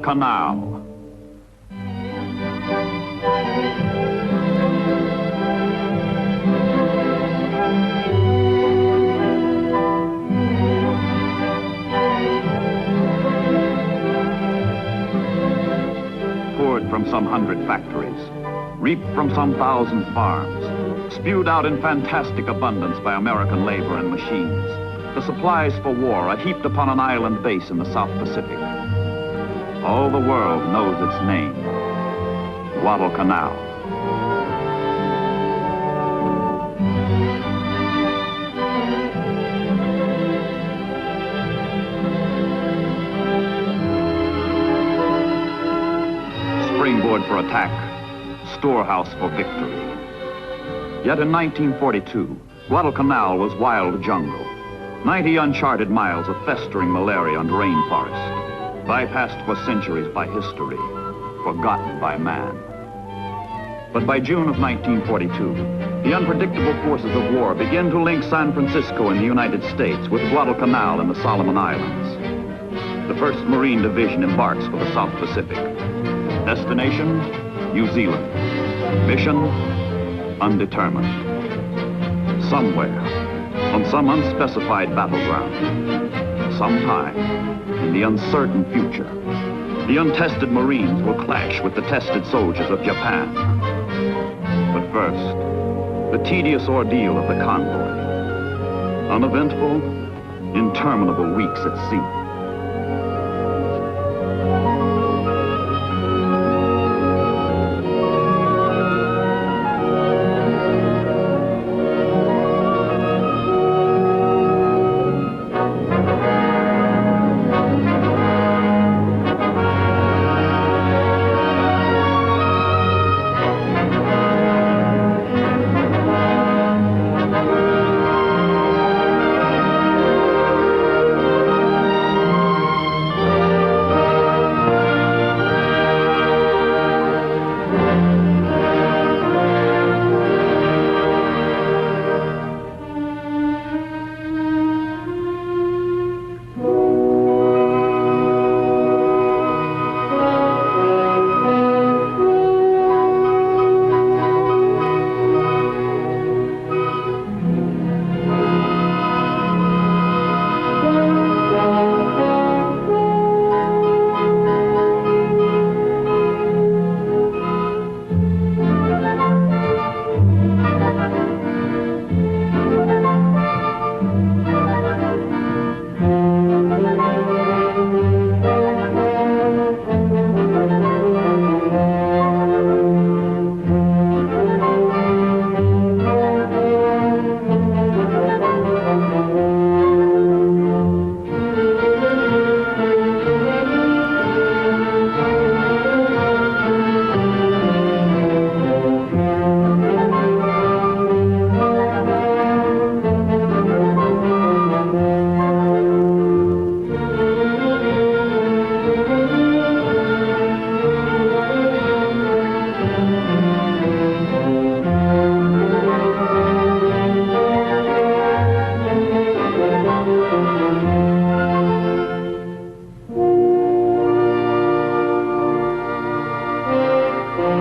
Guadalcanal. Poured from some 100 factories, reaped from some 1,000 farms, spewed out in fantastic abundance by American labor and machines. The supplies for war are heaped upon an island base in the South Pacific. All the world knows its name, Guadalcanal. Springboard for attack, storehouse for victory. Yet in 1942, Guadalcanal was wild jungle. 90 uncharted miles of festering malaria and rainforest, bypassed for centuries by history, forgotten by man. But by June of 1942, the unpredictable forces of war began to link San Francisco in the United States with Guadalcanal in the Solomon Islands. The 1st Marine Division embarks for the South Pacific. Destination, New Zealand. Mission, undetermined. Somewhere, on some unspecified battleground, sometime in the uncertain future, the untested Marines will clash with the tested soldiers of Japan. But first, the tedious ordeal of the convoy. Uneventful, interminable weeks at sea.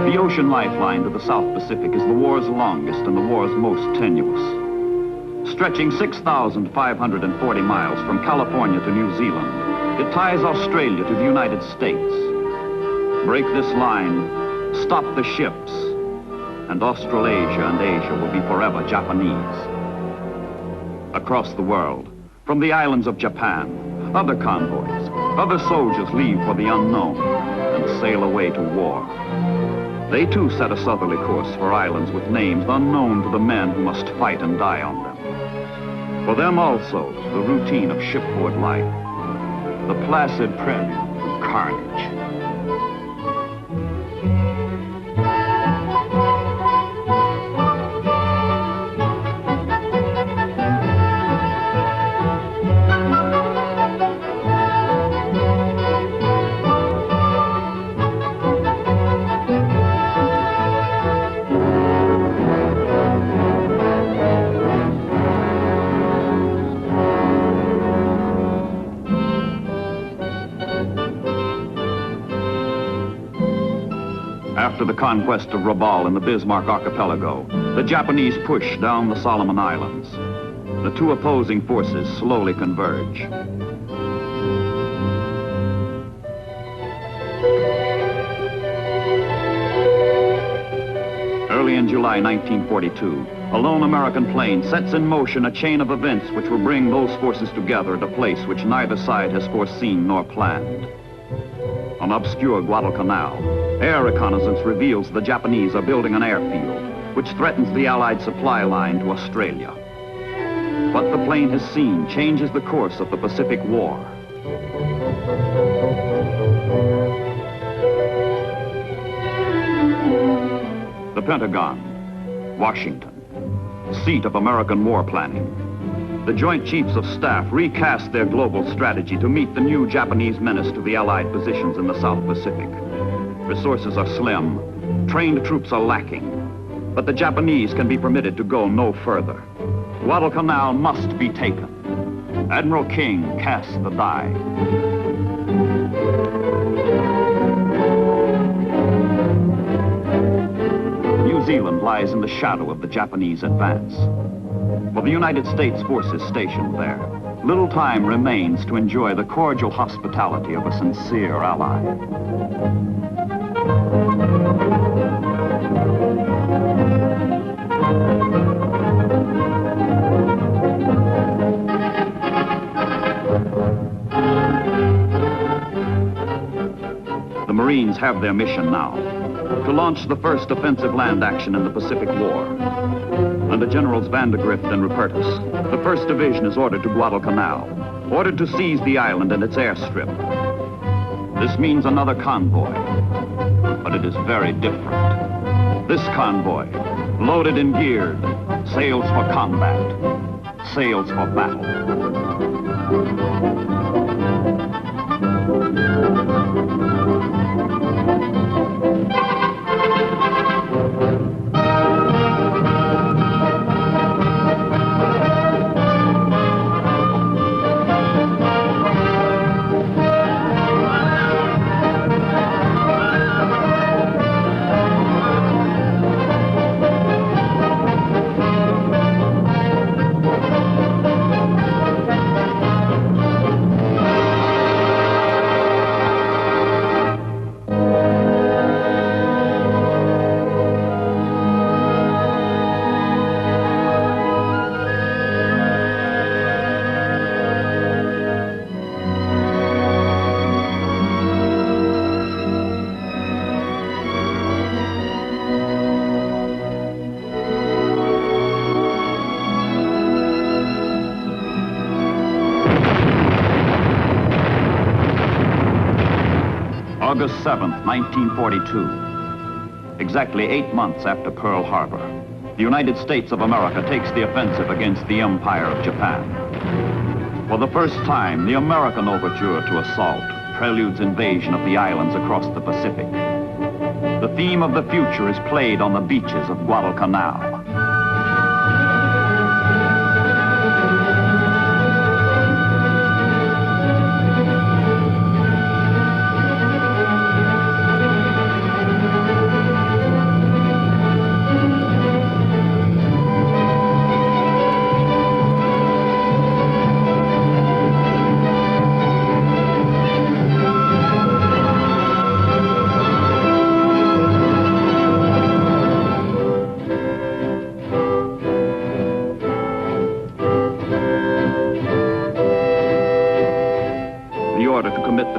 The ocean lifeline to the South Pacific is the war's longest and the war's most tenuous. Stretching 6,540 miles from California to New Zealand, it ties Australia to the United States. Break this line, stop the ships, and Australasia and Asia will be forever Japanese. Across the world, from the islands of Japan, other convoys, other soldiers leave for the unknown and sail away to war. They too set a southerly course for islands with names unknown to the men who must fight and die on them. For them also, the routine of shipboard life, the placid prelude to carnage. After the conquest of Rabaul and the Bismarck Archipelago, the Japanese push down the Solomon Islands. The two opposing forces slowly converge. Early in July 1942, a lone American plane sets in motion a chain of events which will bring those forces together at a place which neither side has foreseen nor planned. On obscure Guadalcanal, air reconnaissance reveals the Japanese are building an airfield which threatens the Allied supply line to Australia. What the plane has seen changes the course of the Pacific War. The Pentagon, Washington, seat of American war planning. The Joint Chiefs of Staff recast their global strategy to meet the new Japanese menace to the Allied positions in the South Pacific. Resources are slim, trained troops are lacking, but the Japanese can be permitted to go no further. Guadalcanal must be taken. Admiral King casts the die. New Zealand lies in the shadow of the Japanese advance. For the United States forces stationed there, little time remains to enjoy the cordial hospitality of a sincere ally. The Marines have their mission now, to launch the first offensive land action in the Pacific War. Under Generals Vandegrift and Rupertus, the 1st Division is ordered to Guadalcanal, ordered to seize the island and its airstrip. This means another convoy, but it is very different. This convoy, loaded and geared, sails for combat, sails for battle. August 7th, 1942. Exactly 8 months after Pearl Harbor, the United States of America takes the offensive against the Empire of Japan. For the first time, the American overture to assault preludes invasion of the islands across the Pacific. The theme of the future is played on the beaches of Guadalcanal.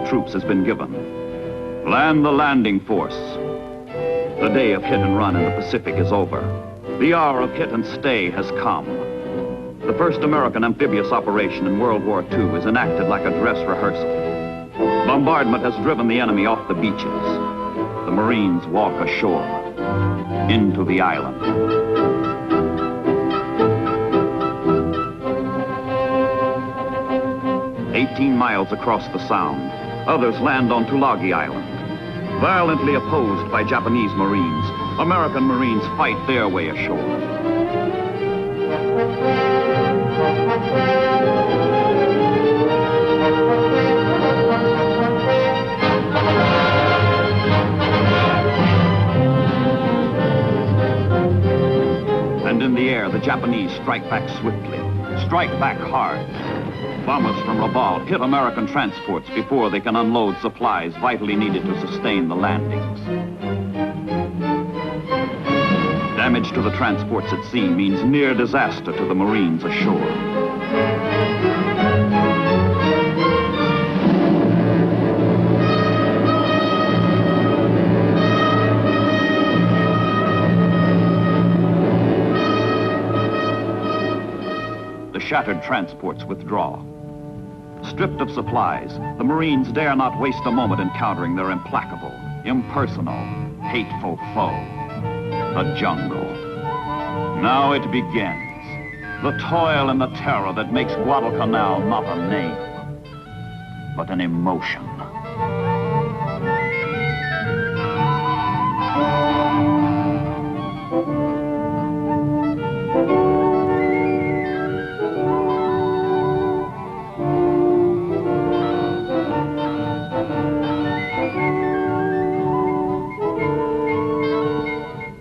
Troops has been given. Land the landing force. The day of hit and run in the Pacific is over. The hour of hit and stay has come. The first American amphibious operation in World War II is enacted like a dress rehearsal. Bombardment has driven the enemy off the beaches. The Marines walk ashore, into the island. 18 miles across the Sound, others land on Tulagi Island. Violently opposed by Japanese Marines, American Marines fight their way ashore. Japanese strike back swiftly, strike back hard. Bombers from Rabaul hit American transports before they can unload supplies vitally needed to sustain the landings. Damage to the transports at sea means near disaster to the Marines ashore. The shattered transports withdraw. Stripped of supplies, the Marines dare not waste a moment encountering their implacable, impersonal, hateful foe, the jungle. Now it begins. The toil and the terror that makes Guadalcanal not a name, but an emotion.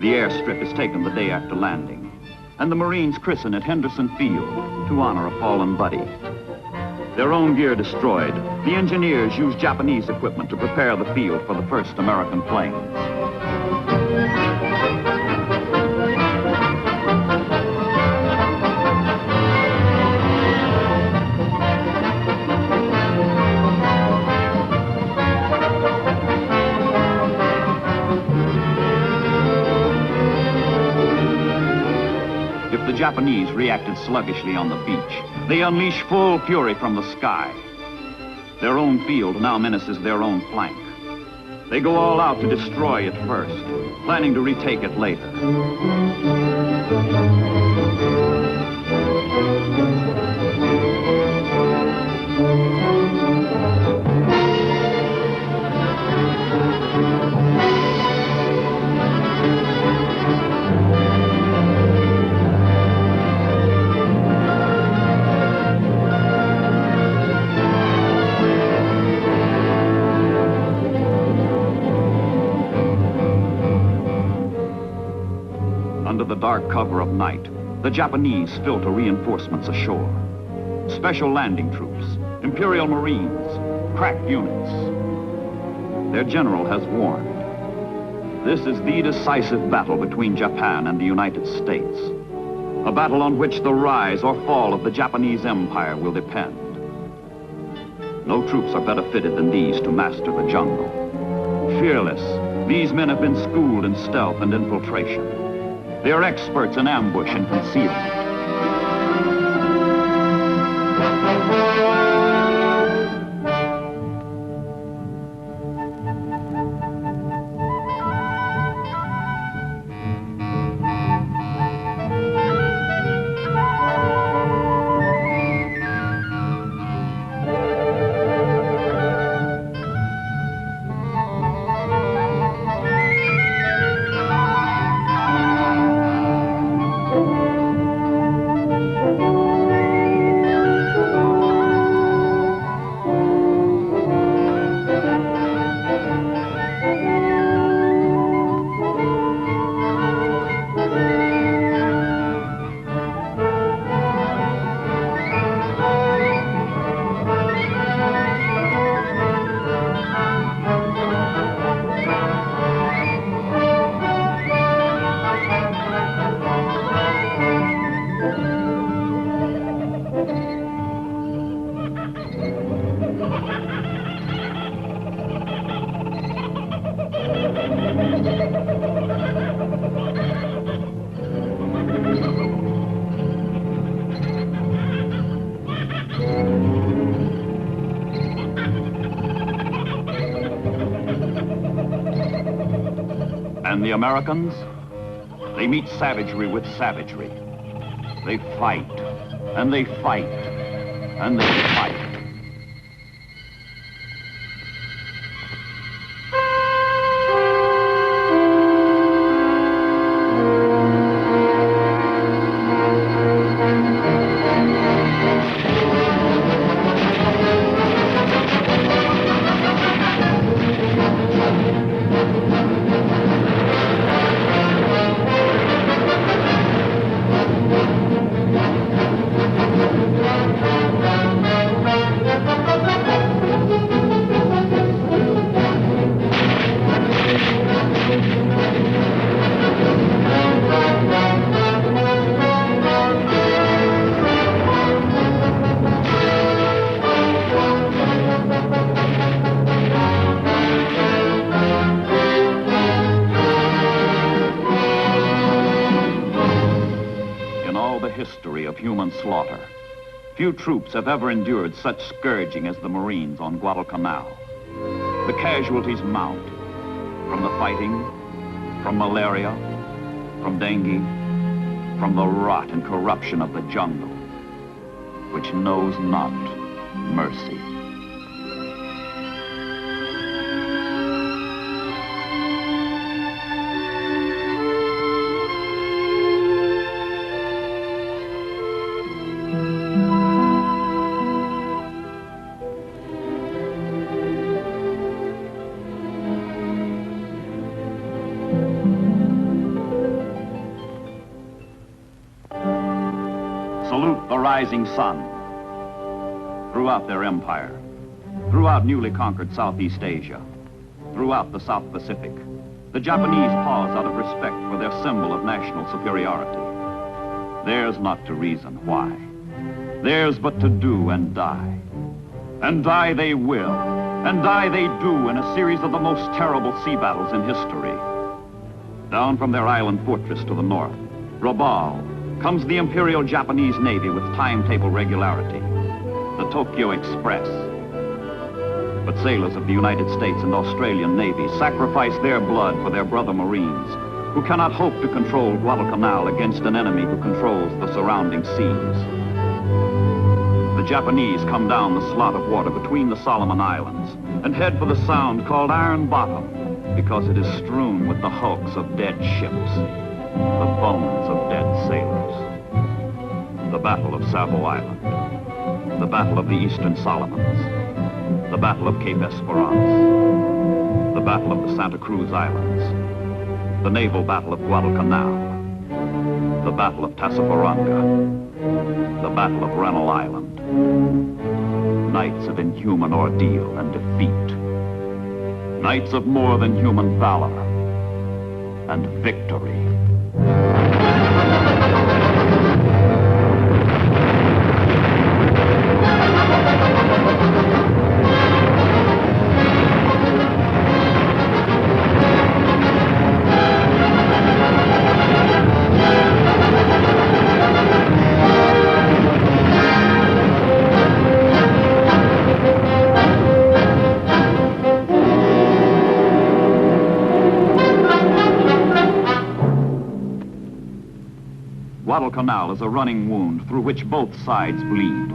The airstrip is taken the day after landing, and the Marines christen it Henderson Field to honor a fallen buddy. Their own gear destroyed, the engineers use Japanese equipment to prepare the field for the first American planes. The Japanese reacted sluggishly on the beach. They unleash full fury from the sky. Their own field now menaces their own flank. They go all out to destroy it first, planning to retake it later. Under the dark cover of night, the Japanese filter reinforcements ashore. Special landing troops, Imperial Marines, crack units. Their general has warned. This is the decisive battle between Japan and the United States. A battle on which the rise or fall of the Japanese Empire will depend. No troops are better fitted than these to master the jungle. Fearless, these men have been schooled in stealth and infiltration. They are experts in ambush and concealment. And the Americans, they meet savagery with savagery. They fight, and they fight, and they fight. human slaughter. Few troops have ever endured such scourging as the Marines on Guadalcanal. The casualties mount from the fighting, from malaria, from dengue, from the rot and corruption of the jungle, which knows not mercy. Salute the rising sun. Throughout their empire, throughout newly conquered Southeast Asia, throughout the South Pacific, the Japanese pause out of respect for their symbol of national superiority. Theirs not to reason why. Theirs but to do and die. And die they will, and die they do in a series of the most terrible sea battles in history. Down from their island fortress to the north, Rabaul, comes the Imperial Japanese Navy with timetable regularity, the Tokyo Express. But sailors of the United States and Australian Navy sacrifice their blood for their brother Marines, who cannot hope to control Guadalcanal against an enemy who controls the surrounding seas. The Japanese come down the slot of water between the Solomon Islands and head for the sound called Ironbottom, because it is strewn with the hulks of dead ships, the bones of dead sailors. The Battle of Savo Island, the Battle of the Eastern Solomons, the Battle of Cape Esperance, the Battle of the Santa Cruz Islands, the Naval Battle of Guadalcanal, the Battle of Tassaparanga, the Battle of Rennell Island. Nights of inhuman ordeal and defeat. Nights of more than human valor and victory. Guadalcanal is a running wound through which both sides bleed.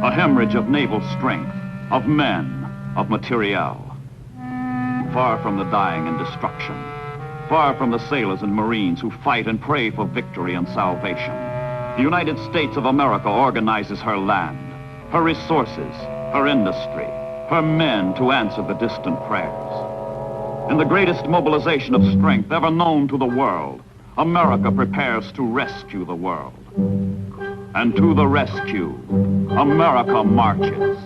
A hemorrhage of naval strength, of men, of materiel. Far from the dying and destruction. Far from the sailors and Marines who fight and pray for victory and salvation. The United States of America organizes her land, her resources, her industry, her men to answer the distant prayers. In the greatest mobilization of strength ever known to the world, America prepares to rescue the world. And to the rescue, America marches.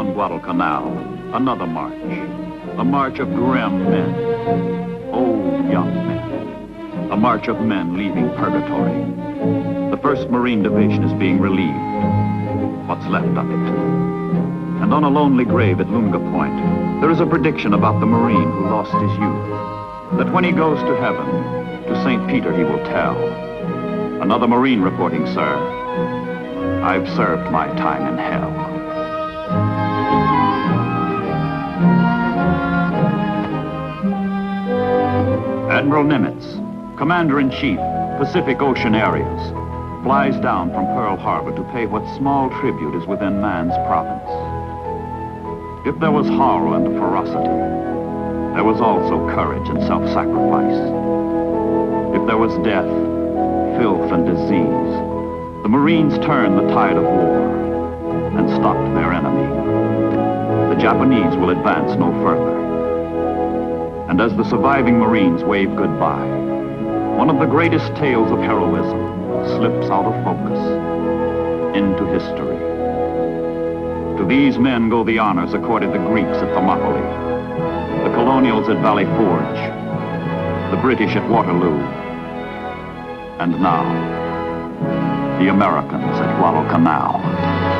on Guadalcanal, another march. A march of grim men, old young men. A march of men leaving purgatory. The 1st Marine Division is being relieved. What's left of it. And on a lonely grave at Lunga Point, there is a prediction about the Marine who lost his youth. That when he goes to heaven, to St. Peter he will tell. Another Marine reporting, sir. I've served my time in hell. Admiral Nimitz, Commander-in-Chief, Pacific Ocean Areas, flies down from Pearl Harbor to pay what small tribute is within man's province. If there was horror and ferocity, there was also courage and self-sacrifice. If there was death, filth and disease, the Marines turned the tide of war and stopped their enemy. The Japanese will advance no further. And as the surviving Marines wave goodbye, one of the greatest tales of heroism slips out of focus into history. To these men go the honors accorded the Greeks at Thermopylae, the colonials at Valley Forge, the British at Waterloo, and now, the Americans at Guadalcanal.